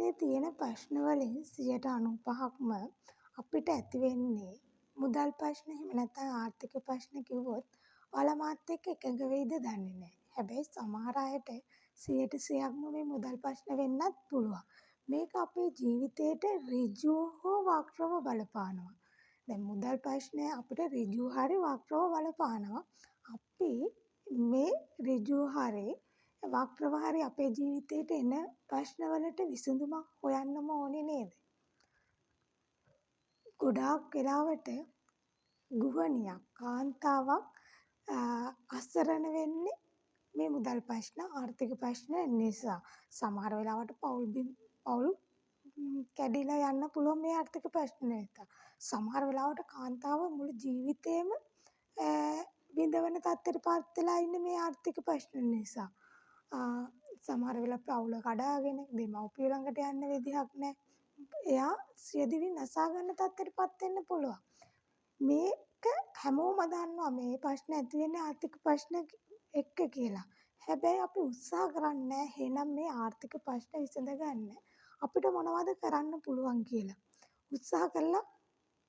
ජීවිතයේ තියෙන ප්‍රශ්න වලින් 95%ක්ම අපිට ඇති වෙන්නේ මුදල් ප්‍රශ්න. එහෙම නැත්නම් ආර්ථික ප්‍රශ්න කිව්වොත් ඔයාලා මාත් එක්ක එකඟ වෙයිද දන්නේ නැහැ. හැබැයි සමහර අයට 100%ක්ම මේ මුදල් ප්‍රශ්න වෙන්නත් පුළුවන්. මේක අපේ ජීවිතේට ඍජුව හෝ වක්‍රව බලපානවා. දැන් මුදල් ප්‍රශ්නය අපිට ඍජුව හරි වක්‍රව බලපානවා. අපි මේ ඍජුව හරි වක්‍රව හරි අපේ ජීවිතේට එන ප්‍රශ්නවලට විසඳුමක් හොයන්නම ඕනේ නේද? ගොඩාක් වෙලාවට ගෘහණියක් කාන්තාවක් අසරණ වෙන්නේ මේ මුදල් ප්‍රශ්න ආර්ථික ප්‍රශ්න නිසා. සමහර වෙලාවට පවුල් කැඩිලා යන්න පුළුවන් මේ ආර්ථික ප්‍රශ්න නිසා. සමහර වෙලාවට කාන්තාව මුළු ජීවිතේම බිඳවන තත්ත්වයට පත් වෙලා ඉන්නේ මේ ආර්ථික ප්‍රශ්න නිසා. සමහර වෙලාවට පවුල කඩාගෙන දෙමව්පියෝ ළඟට යන්න විදිහක් නැහැ. එයා සියදිවි නසා ගන්න තත්ත්වයට පත් වෙන්න පුළුවන්. මේක හැමෝම දන්නවා මේ ප්‍රශ්න ඇති වෙන්නේ ආර්ථික ප්‍රශ්න එක්ක කියලා. හැබැයි අපි උත්සාහ කරන්නේ එහෙනම් මේ ආර්ථික ප්‍රශ්න විසඳ ගන්න අපිට මොනවද කරන්න පුළුවන් කියලා. උත්සාහ කළා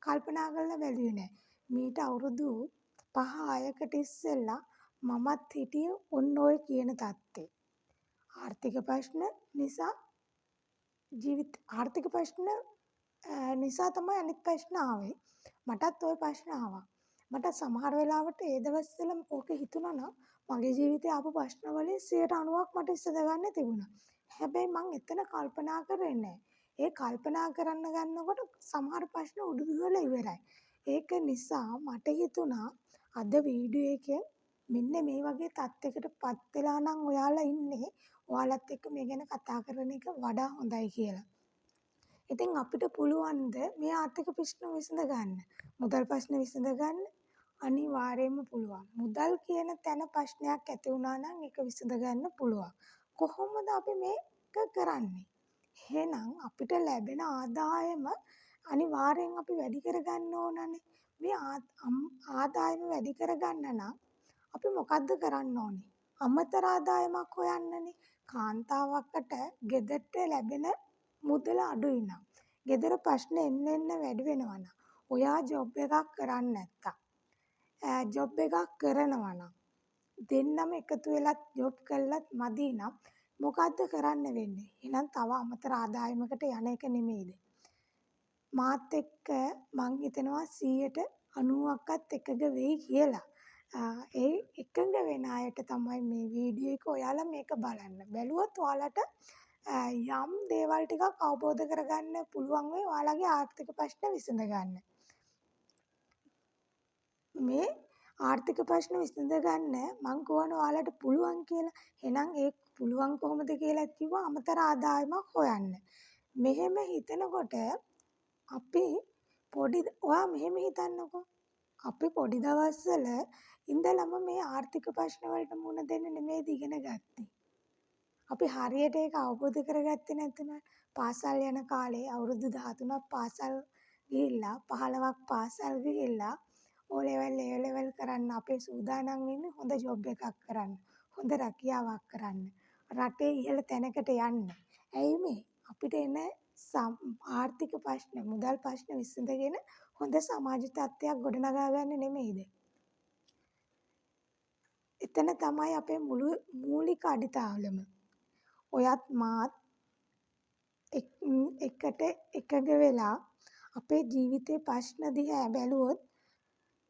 කල්පනා කරලා බැලුවේ නැහැ. මීට අවුරුදු 5-6කට ඉස්සෙල්ලා මමත් හිටියේ ඔන්න ඔය කියන තත්ත්වේ. ආර්ථික ප්‍රශ්න නිසා ආර්ථික ප්‍රශ්න නිසා තමයි අනිත් ප්‍රශ්න ආවේ. මටත් ওই ප්‍රශ්න ආවා. මට සමහර වෙලාවට ඒ දවස්වල ඕක හිතුණා නම් මගේ ජීවිතේ ආපු ප්‍රශ්න වලින් 90%ක් මට විසඳ ගන්න තිබුණා. හැබැයි මං එතන කල්පනා කරේ නැහැ. ඒ කල්පනා කරන්න ගන්නකොට සමහර ප්‍රශ්න උඩු දුවලා ඉවරයි. ඒක නිසා මට හිතුණා අද වීඩියෝ එකෙන් මෙන්න මේ වගේ තත්යකටපත් වෙලා නම් ඔයාලා ඉන්නේ. ඔයාලත් එක්ක මේ ගැන කතා කරන එක වඩා හොඳයි කියලා. ඉතින් අපිට පුළුවන්ද මේ ආර්ථික ප්‍රශ්න විසඳ ගන්න? මුදල් ප්‍රශ්න විසඳ ගන්න? අනිවාර්යයෙන්ම පුළුවන්. මුදල් කියන තැන ප්‍රශ්නයක් ඇති වුණා නම් ඒක විසඳ ගන්න පුළුවන්. කොහොමද අපි මේක කරන්නේ? එහෙනම් අපිට ලැබෙන ආදායම අනිවාර්යෙන් අපි වැඩි කරගන්න ඕනනේ. මේ ආදායම වැඩි කරගන්න නම් අපි මොකද්ද කරන්න ඕනේ? අමතර ආදායමක් හොයන්නනේ. කාන්තාවකට ගෙදරට ලැබෙන මුදල අඩුයි නම්, ගෙදර ප්‍රශ්න එන්න වැඩි වෙනවා නම්, ඔයා ජොබ් එකක් කරන්නේ නැත්තම්, ජොබ් එකක් කරනවා නම්, දෙන්නම එකතු වෙලත් ජොබ් කළත් මදි නම් මොකද්ද කරන්න වෙන්නේ? එහෙනම් තව අමතර ආදායමකට යන එක නෙමෙයිද? මාත් එක්ක මං හිතනවා 90%ක්වත් එකඟ වෙයි කියලා. ඒ එකඟ වෙන අයට තමයි මේ වීඩියෝ එක ඔයාලා මේක බලන්න. බැලුවොත් ඔයාලට යම් දේවල් ටිකක් අවබෝධ කරගන්න පුළුවන් වෙයි ඔයාලගේ ආර්ථික ප්‍රශ්න විසඳ ගන්න. මේ ආර්ථික ප්‍රශ්න විසඳ ගන්න මං කියවන ඔයාලට පුළුවන් කියලා. එහෙනම් ඒ පුළුවන් කොහොමද කියලා කිව්වා අමතර ආදායමක් හොයන්න. මෙහෙම හිතනකොට අපි ඔයා මෙහෙම හිතන්නකෝ. අපි පොඩි දවස්වල ඉඳලම මේ ආර්ථික ප්‍රශ්න වලට මුහුණ දෙන්න නෙමෙයි ඉගෙන ගත්තේ. අපි හරියට ඒක අවබෝධ කරගත්තේ නැත්නම් පාසල් යන කාලේ අවුරුදු 13ක් පාසල් ගිහිල්ලා 15ක් පාසල් ගිහිල්ලා O level කරන්න අපේ සූදානම් වෙන්නේ හොඳ ජොබ් එකක් කරන්න, හොඳ රැකියාවක් කරන්න, රටේ ඉහළ තැනකට යන්න. ඇයි මේ අපිට එන ආර්ථික ප්‍රශ්න, මුදල් ප්‍රශ්න විසඳගෙන හොඳ සමාජ තත්ත්වයක් ගොඩනගා ගන්න නෙමෙයිද? එතන තමයි අපේ මූලික අඩිතාලම. ඔයත් මාත් එකට එකඟ වෙලා අපේ ජීවිතේ ප්‍රශ්න දිහා බැලුවොත්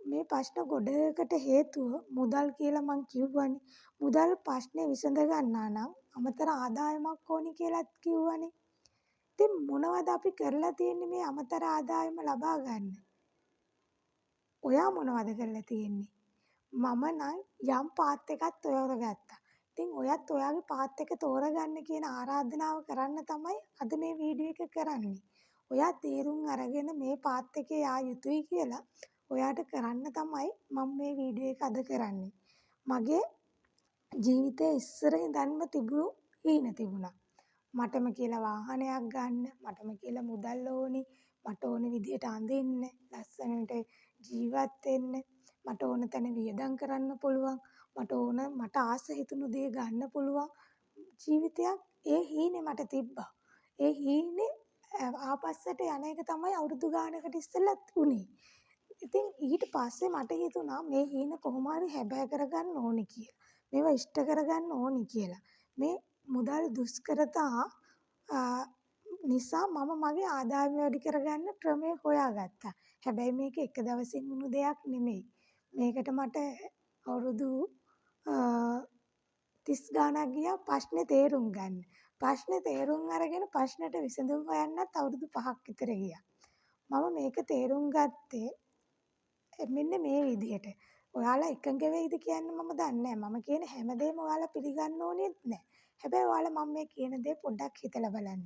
මේ ප්‍රශ්න ගොඩකට හේතුව මුදල් කියලා මං කිව්වනේ. මුදල් ප්‍රශ්නේ විසඳ ගන්නා නම් අමතර ආදායමක් ඕනි කියලාත් කිව්වනේ. ඉතින් මොනවද අපි කරලා තියෙන්නේ මේ අමතර ආදායම ලබා ගන්න? ඔයා මොනවද කරලා තියෙන්නේ? මම නම් යම් පාත් එකක් තෝරගත්තා. ඉතින් ඔයත් ඔයාගේ පාත් එක තෝරගන්න කියන ආරාධනාව කරන්න තමයි අද මේ වීඩියෝ එක කරන්නේ. ඔයා තීරුම් අරගෙන මේ පාත් එකේ යා යුතුයි කියලා ඔයාට කරන්න තමයි මම මේ වීඩියෝ එක අද කරන්නේ. මගේ ජීවිතේ ඉස්සර ඉඳන්ම තිබුණු හීන තිබුණා. මටම කියලා වාහනයක් ගන්න, මටම කියලා මුදල් ඕනි, මට ඕන විදිහට අඳින්න, ලස්සනට ජීවත් වෙන්න, මට ඕන තැන වියදම් කරන්න පුළුවන්, මට ආස හිතුණු දේ ගන්න පුළුවන් ජීවිතයක් ඒ හීනේ මට තිබ්බා. ඒ හීනේ ආපස්සට යන එක තමයි අවුරුදු ගානකට ඉස්සෙල්ලත් උනේ. ඉතින් ඊට පස්සේ මට හිතුණා මේ හීන කොහොම හරි හැබෑ කරගන්න ඕනේ කියලා. මේවා ඉෂ්ට කරගන්න ඕනේ කියලා. මේ මුදල් දුෂ්කරතා නිසා මම මගේ ආදායම වැඩි කරගන්න ක්‍රමය හොයාගත්තා. හැබැයි මේක එක දවසින් වුණු දෙයක් නෙමෙයි. මේකට මට අවුරුදු 30 ගාණක් ගියා ප්‍රශ්නේ තේරුම් ගන්න. ප්‍රශ්නේ තේරුම් අරගෙන ප්‍රශ්නෙට විසඳුම් හොයන්නත් අවුරුදු 5ක් විතර ගියා. මම මේක තේරුම් ගත්තේ මෙන්න මේ විදිහට. ඔයාලා එකඟ වෙයිද කියන්න මම දන්නේ නැහැ. මම කියන හැමදේම ඔයාලා පිළිගන්න ඕනෙත් නැහැ. හැබැයි ඔයාලා මම මේ කියන දේ පොඩ්ඩක් හිතලා බලන්න.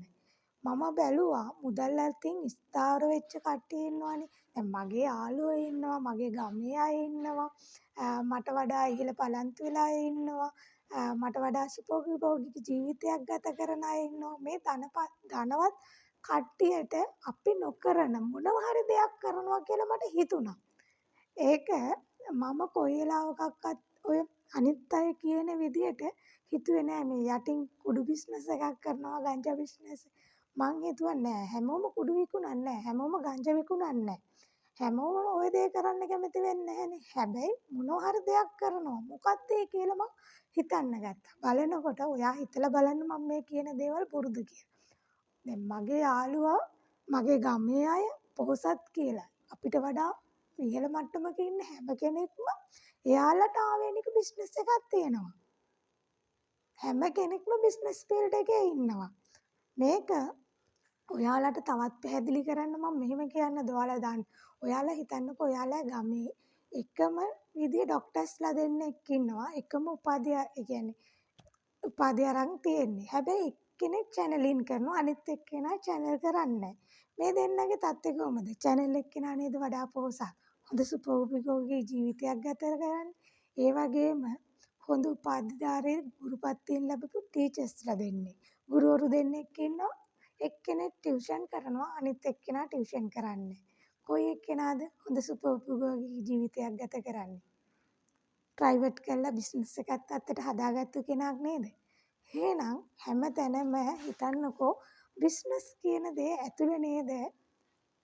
මම බැලුවා මුදල් අතින් ස්ථාවර වෙච්ච කට්ටිය ඉන්නවනේ. දැන් මගේ යාළුවෝ ඉන්නවා, මගේ ගමේ අය ඉන්නවා, මට වඩා ඉහළ පලන්තු වෙලා අය ඉන්නවා, මට වඩා සුඛෝපභෝගී ජීවිතයක් ගත කරන අය ඉන්නවා. මේ ධනවත් කට්ටියට අපි නොකරන මොනවා හරි දෙයක් කරනවා කියලා මට හිතුණා. ඒක මම කොයි වෙලාවකවත් ඔය අනිත් අය කියන විදියට හිතුවේ නෑ. මේ යටින් කුඩු බිස්නස් එකක් කරනවා, ගංජා බිස්නස්. මං හිතුවා නෑ හැමෝම කුඩු විකුණන්නේ නෑ, හැමෝම ගංජා විකුණන්නේ නෑ, හැමෝම ওই දේ කරන්න කැමති වෙන්නේ නැහනේ. හැබැයි මොනවා හරි දෙයක් කරනවා. මොකක්ද ඒ කියලා මං හිතන්න ගත්තා. බලනකොට ඔයා හිතලා බලන්න මම මේ කියන දේවල් පුරුදු කියලා. දැන් මගේ යාළුවා මගේ ගමේ අය පොහොසත් කියලා අපිට වඩා ඉහළ මට්ටමක ඉන්න හැම කෙනෙක්ම එයාලට ආවේනික බිස්නස් එකක් තියෙනවා. හැම කෙනෙක්ම බිස්නස් ෆීල්ඩ් එකේ ඉන්නවා. මේක ඔයාලට තවත් පැහැදිලි කරන්න මම මෙහෙම කියන්නද ඔයාලා දන්න. ඔයාලා හිතන්නකෝ ඔයාලා ගමේ එකම විදිය ડોක්ටර්ස්ලා දෙන්නෙක් ඉන්නවා. එකම උපාධිය ඒ කියන්නේ උපාධිය අරන් තියෙන්නේ. හැබැයි එක්කෙනෙක් චැනලින් කරනවා, අනිත් එක්කෙනා චැනල් කරන්නේ. මේ දෙන්නගේ තත්ත්වය කොහොමද? චැනල් එක්කෙනා නේද වඩා පොහොසත්. හොඳ සුඛෝපභෝගී ජීවිතයක් ගත කරන්නේ. ඒ වගේම හොඳ උපාධිධාරී ගුරුපත්වයෙන් ලැබපු ටීචර්ස්ලා දෙන්නේ. ගුරුවරු දෙන්නෙක් ඉන්නවා. එක්කෙනෙක් ටියුෂන් කරනවා, අනිත් එක්කෙනා ටියුෂන් කරන්නේ. කොයි එක්කෙනාද හොඳ සුඛෝපභෝගී ජීවිතයක් ගත කරන්නේ? ප්‍රයිවට් කරලා බිස්නස් එකක් අත්තට හදාගත්තු කෙනෙක් නේද? එහෙනම් හැමතැනම හිතන්නකෝ බිස්නස් කියන දේ ඇතුළේ නේද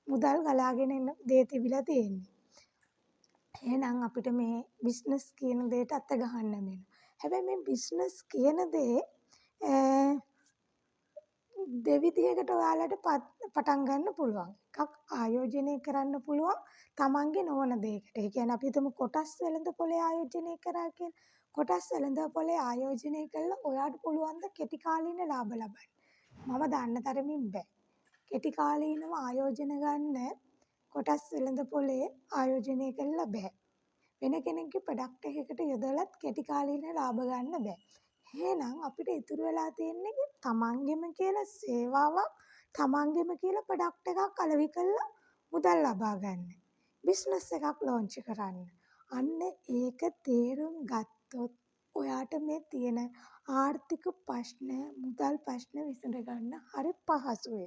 මුදල් ගලාගෙන එන දේ තිබිලා තියෙන්නේ. එහෙනම් අපිට මේ බිස්නස් කියන දෙයට අත ගහන්න වෙනවා. හැබැයි මේ බිස්නස් කියන දේ දෙවිදිහකට ඔයාලට පටන් ගන්න පුළුවන්. එකක් ආයෝජනය කරන්න පුළුවන් තමන්ගේ නොවන දෙයකට. ඒ කියන්නේ අපි හිතමු කොටස් වෙළඳපොලේ ආයෝජනය කරා කියලා. කොටස් වෙළඳපොලේ ආයෝජනය කළා ඔයාට පුළුවන් ද කෙටි කාලීන ලාභ ලබන්න. මම දන්න තරමින් බෑ. කෙටි කාලීනව ආයෝජන ගන්න කොටස් වෙළඳපොලේ ආයෝජනය කළා බෑ. වෙන කෙනෙක්ගේ ප්‍රොඩක්ට් එකකට යොදලත් කෙටි කාලීන ලාභ ගන්න බෑ. එහෙනම් අපිට ඉතුරු වෙලා තියෙන්නේ තමන්ගෙම කියලා සේවාවක්, තමන්ගෙම කියලා ප්‍රොඩක්ට් එකක් අලෙවි කරලා මුදල් ලබා ගන්න. බිස්නස් එකක් ලොන්ච් කරන්න. අන්න ඒක තේරුම් ගත්තොත් ඔයාට මේ තියෙන ආර්ථික ප්‍රශ්න, මුදල් ප්‍රශ්න විසඳ ගන්න හරි පහසුයි.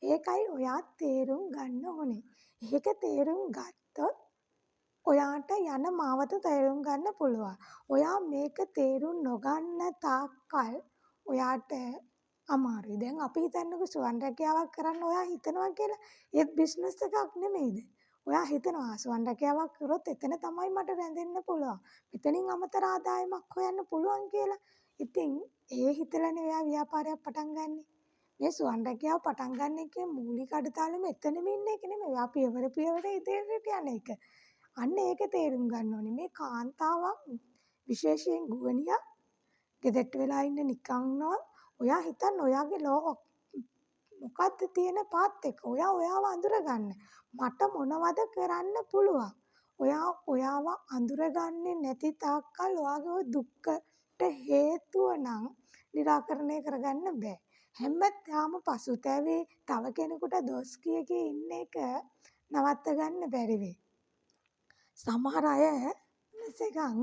ඒකයි ඔයා තේරුම් ගන්න ඕනේ. ඒක තේරුම් ගත්තොත් ඔයාට යන මාවත තේරුම් ගන්න පුළුවන්. ඔයා මේක තේරුම් නොගන්න තාක්කල් ඔයාට අමාරුයි. දැන් අපි හිතන්නකෝ සුවන් රැකියාවක් කරන්න ඔයා හිතනවා කියලා. ඒත් බිස්නස් එකක් නෙමෙයිද? ඔයා හිතනවා සුවන් රැකියාවක් කරොත් එතන තමයි මට රැඳෙන්න පුළුවන්. මෙතනින් අමතර ආදායමක් හොයන්න පුළුවන් කියලා. ඉතින් ඒ හිතලානේ ඔයා ව්‍යාපාරයක් පටන් ගන්නෙ. මේ සුවන් රැකියාව පටන් ගන්න එකේ මූලික අඩතාලම එතනම ඉන්න එක නෙමෙයි. ඔයා පියවර පියවර ඉදිරියට යන එක. අන්න ඒක තේරුම් ගන්න ඕනේ. මේ කාන්තාවක් විශේෂයෙන් ගුවනියක් ගෙදරට වෙලා ඉන්න නිකන්නවා. ඔයා හිතන්න ඔයාගේ මොකද්ද තියෙන පාත් එක. ඔයාව අඳුරගන්න. මට මොනවද කරන්න පුළුවන්. ඔයාව අඳුරගන්නේ නැති තාක්කල් ඔයාගේ දුක්කට හේතුව නම් निराකරණය කරගන්න බෑ. හැමදාම පසුතැවි තව කෙනෙකුට දොස් කිය ඉන්න එක නවත්ත ගන්න බැරි වෙයි. සමහර අය එකන්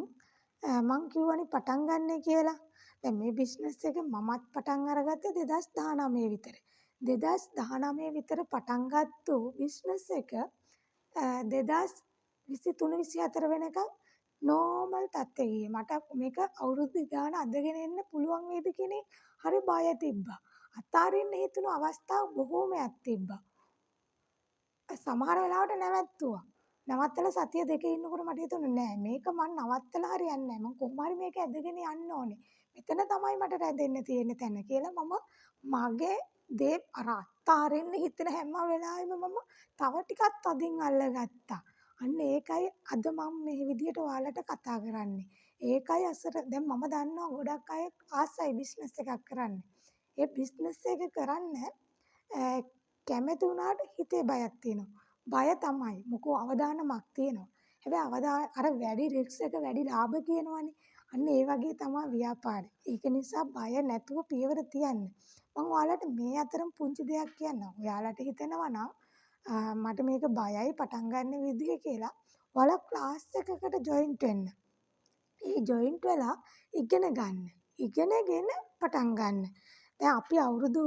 මං කිව්වනේ පටන් ගන්න කියලා. දැන් මේ බිස්නස් එක මමත් පටන් අරගත්තේ 2019 විතර. 2019 විතර පටන් ගත්තු බිස්නස් එක 2023 24 වෙනකන් නෝමල් තත්ත්වෙ ගියේ. මට මේක අවුරුදු ගාන අදගෙන එන්න පුළුවන් වේද කියන හරි බය තිබ්බා. අතාරින්න හිතුණු අවස්ථා බොහෝමයක් තිබ්බා. සමහර වෙලාවට නැවැත්තුවා. නවත්තලා සතිය දෙක ඉන්නකොට මට හිතුණා නෑ මේක මං නවත්තලා හරියන්නේ නෑ. මං කොහොම හරි මේක ඇදගෙන යන්න ඕනේ. මෙතන තමයි මට රැඳෙන්න තියෙන තැන කියලා මම මගේ දේ අර අත්තාරින්න හිතෙන හැම වෙලාවෙම මම තව ටිකක් තදින් අල්ලගත්තා. අන්න ඒකයි අද මම මේ විදියට ඔයාලට කතා කරන්නේ. ඒකයි අසර දැන් මම දන්නවා ගොඩක් අය ආසයි බිස්නස් එකක් කරන්න. ඒ බිස්නස් එක කරන්න කැමති වුණාට හිතේ බයක් තියෙනවා. බය තමයි. මොකෝ අවදානමක් තියෙනවා. හැබැයි අර වැඩි රිස්ක් එක වැඩි ලාභ කියනවනේ. අන්න ඒ වගේ තමයි ව්‍යාපාරය. ඒක නිසා බය නැතුව පියවර තියන්න. මම ඔයාලට මේ අතරම පුංචි දෙයක් කියන්නම්. ඔයාලට හිතෙනවා නම් මට මේක බයයි පටන් ගන්න විදිය කියලා. ඔයාලා ක්ලාස් එකකට ජොයින්ට් වෙන්න. ඒ ජොයින්ට් වෙලා ඉගෙන ගන්න. ඉගෙනගෙන පටන් ගන්න. දැන් අපි අවුරුදු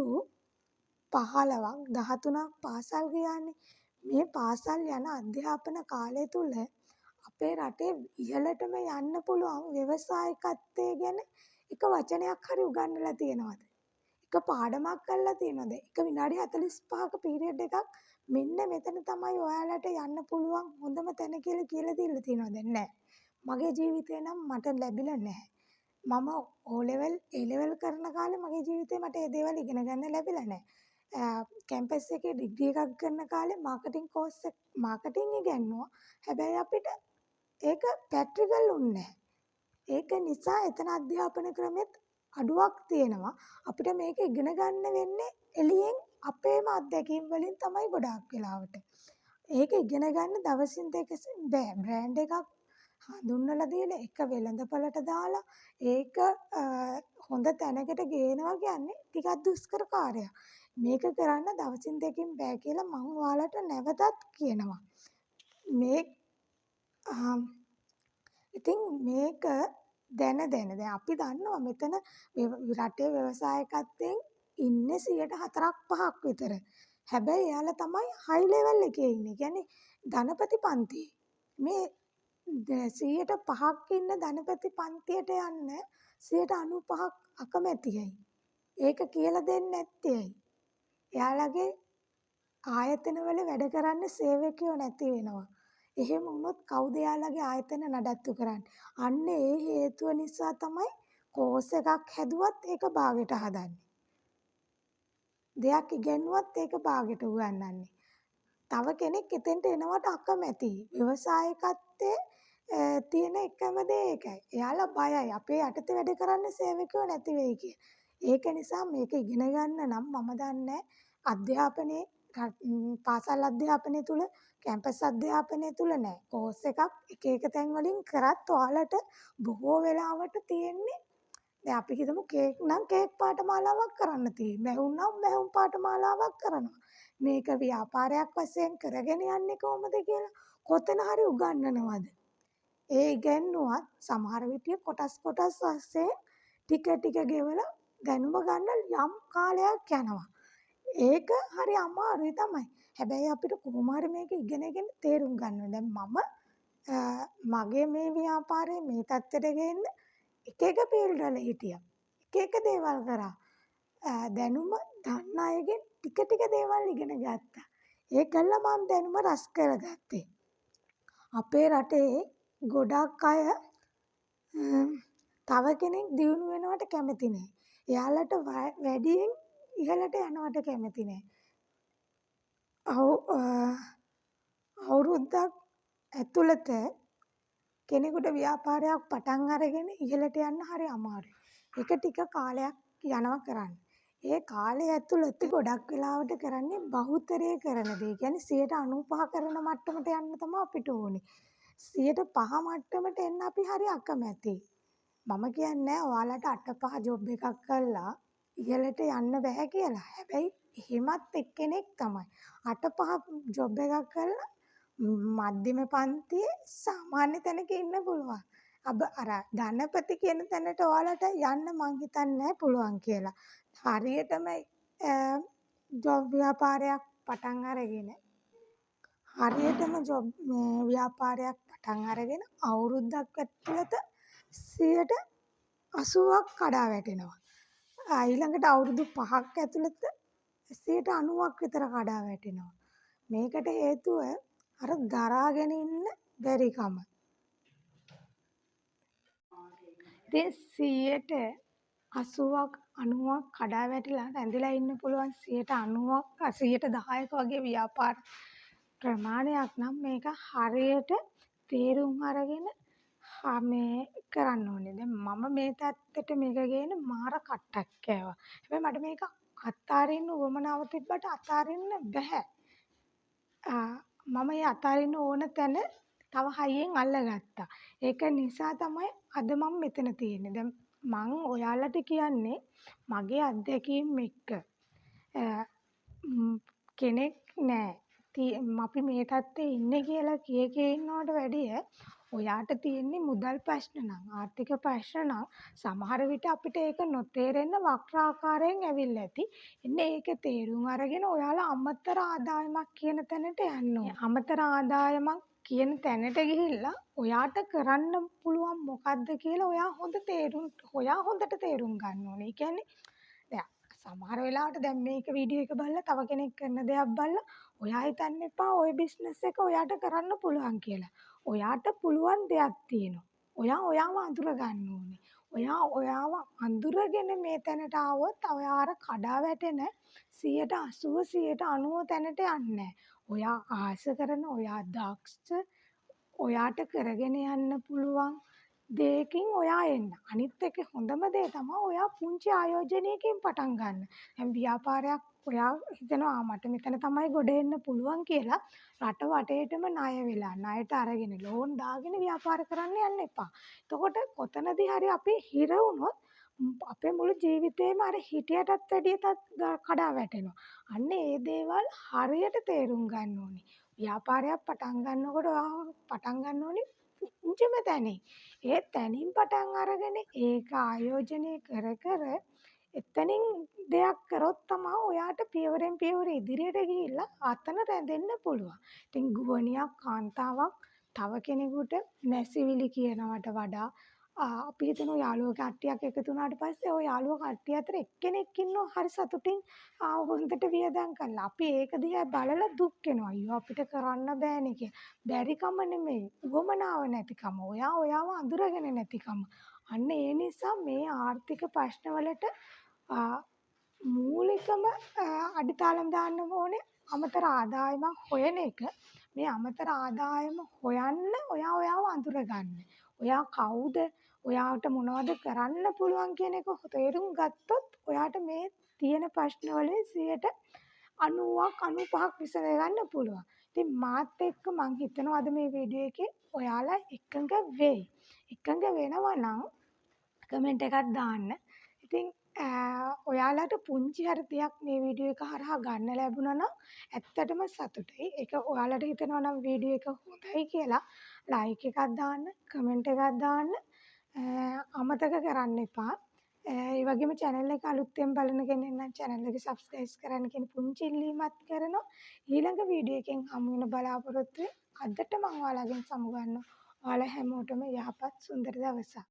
15ක් 13ක් පාසල් ගියානේ. මේ පාසල් යන අධ්‍යාපන කාලය තුල අපේ රටේ ඉහළටම යන්න පුළුවන් ව්‍යවසායකත්වය ගැන එක වචනයක් හරි උගන්වලා තියෙනවද? එක පාඩමක් කරලා තියෙනවද? එක විනාඩි 45ක පීරියඩ් එකක් මෙන්න මෙතන තමයි ඔයාලට යන්න පුළුවන් හොඳම තැන කියලා දීලා තියෙනවද? නැහැ. මගේ ජීවිතේ නම් මට ලැබිලා නැහැ. මම O level A level කරන කාලේ මගේ ජීවිතේ මට ඒ දේවල් ඉගෙන ගන්න ලැබිලා නැහැ. කැම්පස් එකේ ඩිග්‍රී එකක් කරන කාලේ මාකටිං ඉගෙනුවා. හැබැයි අපිට ඒක ප්‍රැක්ටිකල් උන්නේ නැහැ. ඒක නිසා එතන අධ්‍යාපන ක්‍රමෙත් අඩුවක් තියෙනවා. අපිට මේක ඉගෙන ගන්න වෙන්නේ එළියෙන් අපේම අත්දැකීම් වලින් තමයි ගොඩාක් වෙලාවට. ඒක ඉගෙන ගන්න දවසින් දෙක බෑ. බ්‍රෑන්ඩ් එකක් හඳුන්වලා දීලා එක වෙළඳපළට දාලා ඒක හොඳ තැනකට ගේනවා කියන්නේ ටිකක් දුෂ්කර කාර්යයක්. මේක කරන්න දවසින් දෙකකින් බෑ කියලා මම ඔයාලට නැවතත් කියනවා. ඉතින් මේක දැන දැන් අපි දන්නවා මෙතන රටේ ව්‍යවසායකත්වයෙන් ඉන්නේ 4%-5% විතර. හැබැයි එයාලා තමයි හයි ලෙවල් එකේ ඉන්නේ. කියන්නේ ධනපති පන්තියේ. මේ 100%ක් ඉන්න ධනපති පන්තියට යන්න 95%ක් අකමැතියි. ඒක කියලා දෙන්නේ නැත්තේ ඇයි? එයාලගේ ආයතනවල වැඩ කරන්න සේවකයෝ නැති වෙනවා. එහෙම වුණොත් කවුද එයාලගේ ආයතන නඩත්තු කරන්නේ? අන්න ඒ හේතුව නිසා තමයි කෝස් එකක් හැදුවත් ඒක භාගයට හදන්නේ. දෙයක් ඉගෙනුවත් ඒක භාගයට උගන්වන්නේ. තව කෙනෙක් එතෙන්ට එනවට අකමැතියි. ව්‍යවසායකත්වයේ තියෙන එකම දේ ඒකයි. එයාලා බයයි අපේ යටතේ වැඩ කරන්න සේවකයෝ නැති වෙයි කිය. ඒක නිසා මේක ඉගෙන ගන්න නම් මම දන්නේ අධ්‍යාපනයේ පාසල් අධ්‍යාපනය තුල කැම්පස් අධ්‍යාපනය තුල නෑ. කෝස් එකක් එක තැන් වලින් කරත් ඔයාලට බොහෝ වෙලාවට තියෙන්නේ දැන් අපි හිතමු කේක් නම් කේක් පාඨමාලාවක් කරන්න තියෙයි. මැහුම් නම් මැහුම් පාඨමාලාවක් කරනවා. මේක ව්‍යාපාරයක් වශයෙන් කරගෙන යන්නේ කොහොමද කියලා කොතන හරි උගන්වනවද? ඒ ඉගැන්නුවත් සමහර විටිය කොටස් වශයෙන් ටික ටික ගෙවලා දැනුම ගන්න යම් කාලයක් යනවා. ඒක හරි අමාරුයි තමයි. හැබැයි අපිට කොහොම හරි මේක ඉගෙනගෙන තේරුම් ගන්න ඕනේ. දැන් මගේ මේ ව්‍යාපාරයේ මේ තත්ත්වයට ගේන්න එක ෆීල්ඩ් වල හිටියා. එක දේවල් කරා. දැනුම දන්න අයගෙන් ටික දේවල් ඉගෙන ගත්තා. ඒකල්ල මම දැනුම රැස් කරගත්තේ. අපේ රටේ ගොඩක් අය තව කෙනෙක් දියුණු වෙනවට කැමති නැහැ. එයාලට වැඩියෙන් ඉහළට යනවට කැමති නැහැ. අවුරුද්දක් ඇතුළත කෙනෙකුට ව්‍යාපාරයක් පටන් අරගෙන ඉහළට යන්න හරි අමාරුයි. ඒක ටික කාලයක් යනවා කරන්න. ඒ කාලය ඇතුළත ගොඩක් වෙලාවට කරන්නේ බහුතරය කරන දේ. කියන්නේ 95% කරන මට්ටමට යන්න තමයි අපිට ඕනේ. 105 මට්ටමට එන්න අපි හරි අකමැතියි. මම කියන්නේ ඔයාලට 8-5 ජොබ් එකක් කරලා ඉහළට යන්න බෑ කියලා. හැබැයි එහෙමත් එක්කෙනෙක් තමයි 8-5 ජොබ් එකක් කරලා මධ්‍යම පන්තියේ සාමාන්‍ය තැනක ඉන්න පුළුවන්. අර ධනපති කියන තැනට ඔයාලට යන්න මං හිතන්නේ පුළුවන් කියලා. හරියටම ජොබ් ව්‍යාපාරයක් පටන් අරගෙන අවුරුද්දක් ඇතුළත 80%ක් කඩා වැටෙනවා. ඊළඟට අවුරුදු 5ක් ඇතුළත 90%ක් විතර කඩා වැටෙනවා. මේකට හේතුව අර දරාගෙන ඉන්න බැරිකම. ඉතින් 80ක් 90ක් කඩා වැටිලා රැඳිලා ඉන්න පුළුවන් 90ක් 10ක වගේ ව්‍යාපාර ප්‍රමාණයක් නම් මේක හරියට තේරුම් අරගෙන මේ කරන්න ඕනේ. දැන් මම මේ තත්ත්වෙට මේක ගේන මාර කට්ටක් කෑවා. හැබැයි මට මේක අත්හරින්න උවමනාව තිබ්බට අත්හරින්න බැහැ. මම ඒ අත්හරින්න ඕන තැන තව හයියෙන් අල්ලගත්තා. ඒක නිසා තමයි අද මම මෙතන තියෙන්නේ. දැන් මං ඔයාලට කියන්නේ මගේ අත්දැකීම් එක්ක කෙනෙක් නෑ. අපි මේ තත්ත්වේ ඉන්නේ කියලා කිය ඉන්නවට වැඩිය ඔයාට තියෙන්නේ මුදල් ප්‍රශ්න නම් ආර්ථික ප්‍රශ්න නම් සමහර විට අපිට ඒක නොතේරෙන්න වක්‍රාකාරයෙන් ඇවිල්ලා ඇති. එන්නේ ඒක තේරුම් අරගෙන ඔයාලා අමතර ආදායමක් කියන තැනට යන්න ඕනේ. අමතර ආදායමක් කියන තැනට ගිහිල්ලා ඔයාට කරන්න පුළුවන් මොකද්ද කියලා ඔයා හොඳට තේරුම් ගන්න ඕනේ. ඒ කියන්නේ දැන් සමහර වෙලාවට දැන් මේක වීඩියෝ එක බලලා තව කෙනෙක් කරන දෙයක් බලලා ඔයා හිතන්න එපා ওই බිස්නස් එක ඔයාට කරන්න පුළුවන් කියලා. ඔයාට පුළුවන් දෙයක් තියෙනවා. ඔයාව අඳුර ගන්න ඕනේ. ඔයාව අඳුරගෙන මේ තැනට ආවොත් ඔයා අර කඩා වැටෙන 80% 90% තැනට යන්නේ. ඔයා ආස කරන ඔයා දක්ෂ ඔයාට කරගෙන යන්න පුළුවන් දෙයකින් ඔයා එන්න. අනිත් එක හොඳම දේ තමයි ඔයා පුංචි ආයෝජනයකින් පටන් ගන්න. දැන් ව්‍යාපාරයක් ඔයා හිතනවා මට මෙතන තමයි ගොඩ එන්න පුළුවන් කියලා රට වටේටම ණය වෙලා ණයට අරගෙන ලෝන් දාගෙන ව්‍යාපාර කරන්න යන්න එපා. එතකොට කොතනදී හරි අපි හිර වුණොත් අපේ මුළු ජීවිතේම අර හිටියටත් වැඩිය කඩා වැටෙනවා. අන්න ඒ දේවල් හරියට තේරුම් ගන්න ඕනේ. ව්‍යාපාරයක් පටන් ගන්නකොට පටන් ගන්න ඕනේ පුංචිම තැනින්. ඒ තැනින් පටන් අරගෙන ඒක ආයෝජනය කර එතනින් දෙයක් කරොත් තමයි ඔයාට පියවරෙන් පියවර ඉදිරියට ගිහිල්ලා අතන රැඳෙන්න පුළුවන්. ඉතින් ගුවනියක් කාන්තාවක් තව කෙනෙකුට නැසිවිලි කියනවට වඩා අපි හිතමු යාළුවෝ කට්ටියක් එකතු වුණාට පස්සේ ওই යාළුවෝ කට්ටිය අතර එක්කෙනෙක් ඉන්නවා හරි සතුටින් හොඳට වියදම් කරලා. අපි ඒක දිහා බලලා දුක් වෙනවා. අයියෝ අපිට කරන්න බෑනේ කියලා. බැරිකම නෙමෙයි. උවමනාව නැතිකම. ඔයාව අඳුරගෙන නැතිකම. අන්න ඒ නිසා මේ ආර්ථික ප්‍රශ්නවලට මූලිකම අඩිතාලම් දාන්න ඕනේ අමතර ආදායමක් හොයන එක. මේ අමතර ආදායම හොයන්න ඔයාව අඳුරගන්න. ඔයා කවුද? ඔයාට මොනවද කරන්න පුළුවන් කියන එක තේරුම් ගත්තොත් ඔයාට මේ තියෙන ප්‍රශ්නවලින් 90ක් 95ක් විසඳ ගන්න පුළුවන්. ඉතින් මාත් එක්ක මං හිතනවා අද මේ වීඩියෝ එකේ ඔයාලා එකඟ වෙයි. එකඟ වෙනවා නම් කමෙන්ට් එකක් දාන්න. ඉතින් ඔයාලට පුංචි හරි දෙයක් මේ වීඩියෝ එක හරහා ගන්න ලැබුණා නම් ඇත්තටම සතුටුයි. ඒක ඔයාලට හිතෙනවා නම් වීඩියෝ එක හොඳයි කියලා ලයික් එකක් දාන්න, කමෙන්ට් එකක් දාන්න අමතක කරන්න එපා. ඒ වගේම channel එක අලුතෙන් බලන කෙනෙක් නම් channel එක subscribe කරන්න කියන පුංචි ඉල්ලීමක් කරනවා. ඊළඟ වීඩියෝ එකෙන් හමු වෙන බලාපොරොත්තු වෙයි. අදට මම ඔයාලගෙන් සමුගන්නවා. ඔයාලා හැමෝටම යහපත් සුන්දර දවසක්.